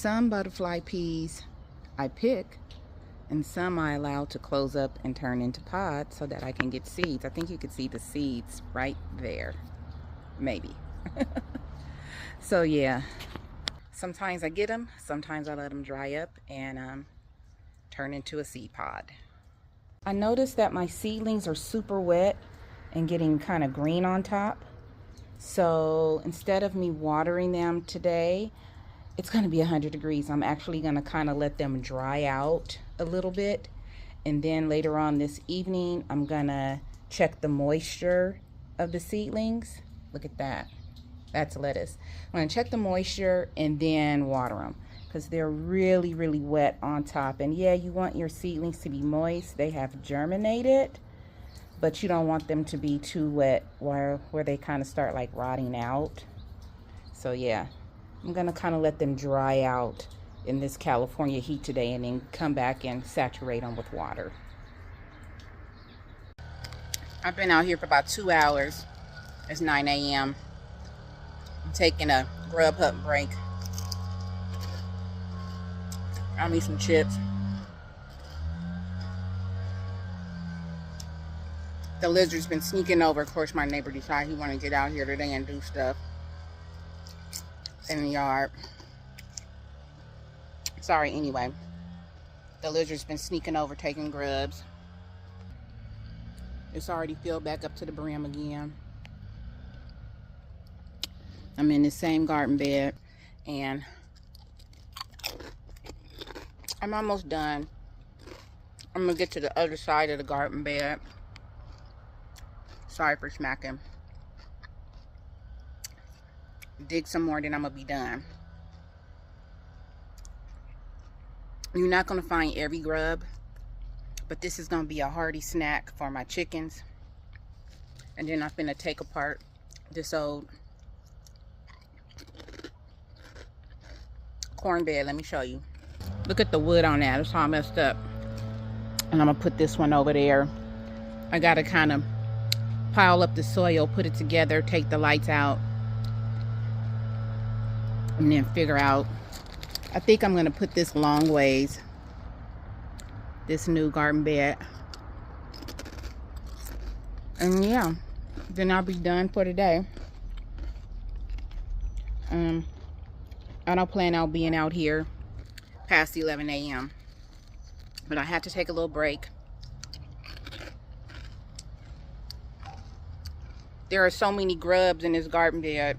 Some butterfly peas I pick, and some I allow to close up and turn into pods so that I can get seeds. I think you can see the seeds right there. Maybe. So yeah, sometimes I get them, sometimes I let them dry up and turn into a seed pod. I noticed that my seedlings are super wet and getting kind of green on top. So instead of me watering them today, it's going to be 100 degrees. I'm actually going to kind of let them dry out a little bit. And then later on this evening, I'm going to check the moisture of the seedlings. Look at that. That's lettuce. I'm going to check the moisture and then water them because they're really, really wet on top. And yeah, you want your seedlings to be moist. They have germinated, but you don't want them to be too wet where they kind of start like rotting out. So yeah, I'm gonna kind of let them dry out in this California heat today and then come back and saturate them with water. I've been out here for about 2 hours. It's 9 a.m. I'm taking a Grubhub break. I'll need some chips. The lizard's been sneaking over. Of course, my neighbor decided he wanted to get out here today and do stuff in the yard. Sorry, anyway. The lizard's been sneaking over, taking grubs. It's already filled back up to the brim again. I'm in the same garden bed, and I'm almost done. I'm gonna get to the other side of the garden bed. Sorry for smacking. Dig some more, then I'm gonna be done. You're not gonna find every grub, but this is gonna be a hearty snack for my chickens. And then I'm gonna take apart this old corn bed. Let me show you. Look at the wood on that. It's all messed up. And I'm gonna put this one over there. I gotta kind of pile up the soil, put it together, take the lights out, and then figure out. I think I'm gonna put this long ways, this new garden bed, and yeah, then I'll be done for today. I don't plan on being out here past 11 a.m. but I had to take a little break. There are so many grubs in this garden bed.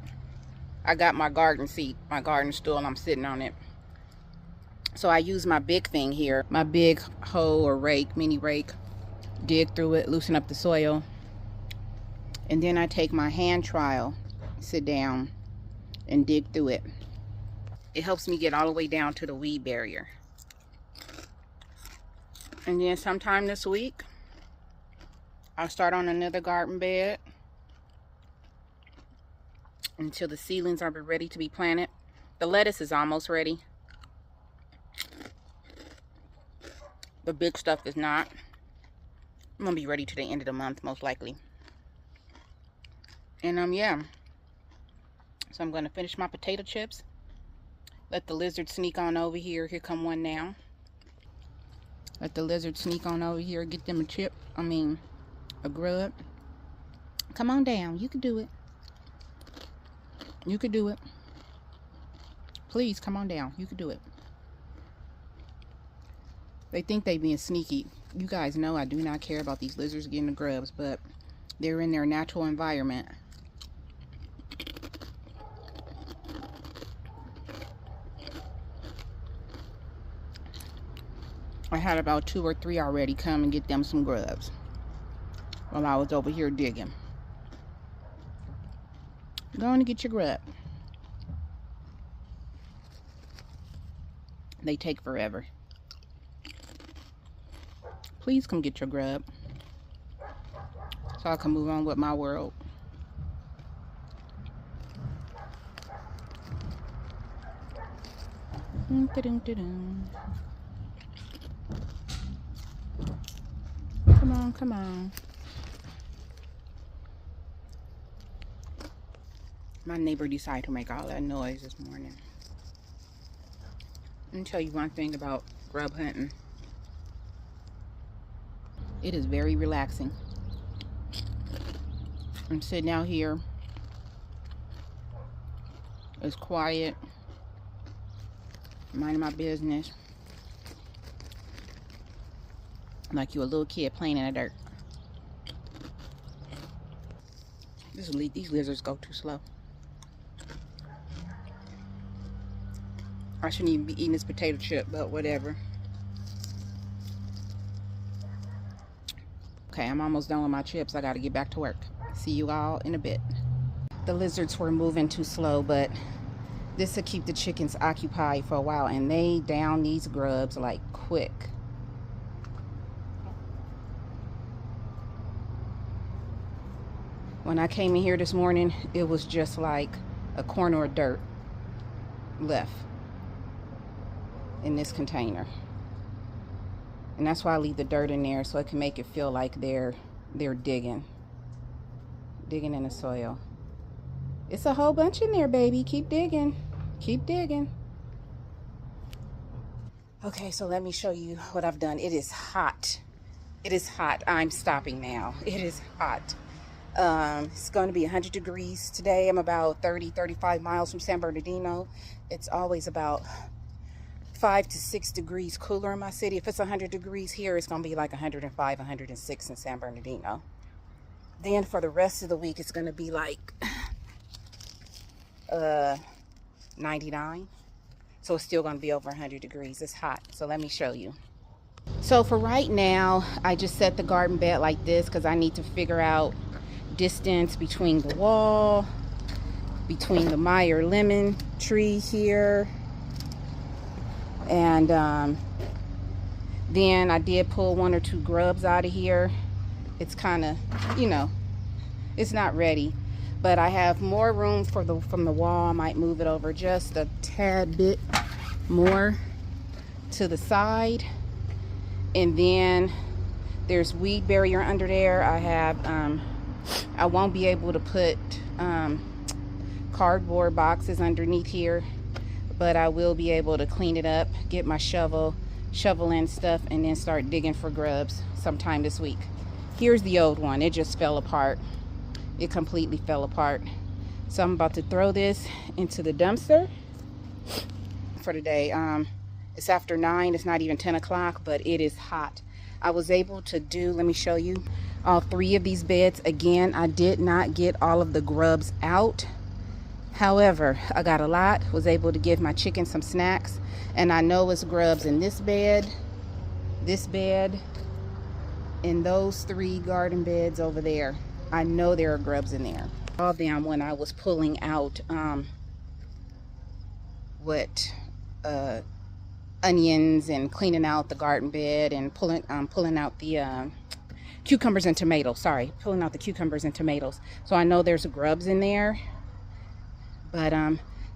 I got my garden seat, my garden stool, and I'm sitting on it. So I use my big thing here, my big hoe or rake, mini rake, dig through it, loosen up the soil. And then I take my hand trowel, sit down, and dig through it. It helps me get all the way down to the weed barrier. And then sometime this week, I'll start on another garden bed until the seedlings are ready to be planted. The lettuce is almost ready. The big stuff is not. I'm gonna be ready to the end of the month, most likely. And yeah. So I'm gonna finish my potato chips. Let the lizard sneak on over here. Here come one now. Let the lizard sneak on over here. Get them a chip. A grub. Come on down. You can do it. You could do it. Please come on down. You could do it. They think they being sneaky. You guys know I do not care about these lizards getting the grubs, but they're in their natural environment. I had about 2 or 3 already come and get them some grubs while I was over here digging. Go on and get your grub. They take forever. Please come get your grub so I can move on with my world. Come on, come on. My neighbor decided to make all that noise this morning. Let me tell you one thing about grub hunting. It is very relaxing. I'm sitting out here. It's quiet. Minding my business. Like you a little kid playing in the dirt. These lizards go too slow. I shouldn't even be eating this potato chip, but whatever. Okay, I'm almost done with my chips. I gotta get back to work. See you all in a bit. The lizards were moving too slow, but this will keep the chickens occupied for a while, and they down these grubs like quick. When I came in here this morning, it was just like a corner of dirt left in this container. And that's why I leave the dirt in there, so it can make it feel like they're digging in the soil. It's a whole bunch in there, baby. Keep digging. Keep digging. Okay, so let me show you what I've done. It is hot. It is hot. I'm stopping now. It is hot. It's going to be 100 degrees today. I'm about 35 miles from San Bernardino. It's always about 5 to 6 degrees cooler in my city. If it's 100 degrees here, it's going to be like 105, 106 in San Bernardino. Then for the rest of the week, it's going to be like 99. So it's still going to be over 100 degrees. It's hot. So let me show you. So for right now, I just set the garden bed like this because I need to figure out distance between the wall, between the Meyer lemon tree here, and then I did pull 1 or 2 grubs out of here. It's kind of, you know, it's not ready, but I have more room from the wall. I might move it over just a tad bit more to the side, and then there's weed barrier under there. I have I won't be able to put cardboard boxes underneath here, but I will be able to clean it up, get my shovel in stuff, and then start digging for grubs sometime this week. Here's the old one. It just fell apart. It completely fell apart. So I'm about to throw this into the dumpster for today. It's after 9. It's not even 10 o'clock, but it is hot. I was able to do, let me show you, all 3 of these beds. Again, I did not get all of the grubs out. However, I got a lot, was able to give my chickens some snacks, and I know it's grubs in this bed, and those 3 garden beds over there. I know there are grubs in there. All of them when I was pulling out onions and cleaning out the garden bed and pulling out the cucumbers and tomatoes. Sorry, pulling out the cucumbers and tomatoes. So I know there's grubs in there. But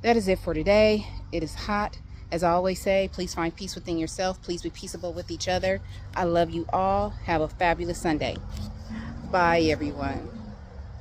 that is it for today. It is hot. As I always say, please find peace within yourself. Please be peaceable with each other. I love you all. Have a fabulous Sunday. Bye, everyone.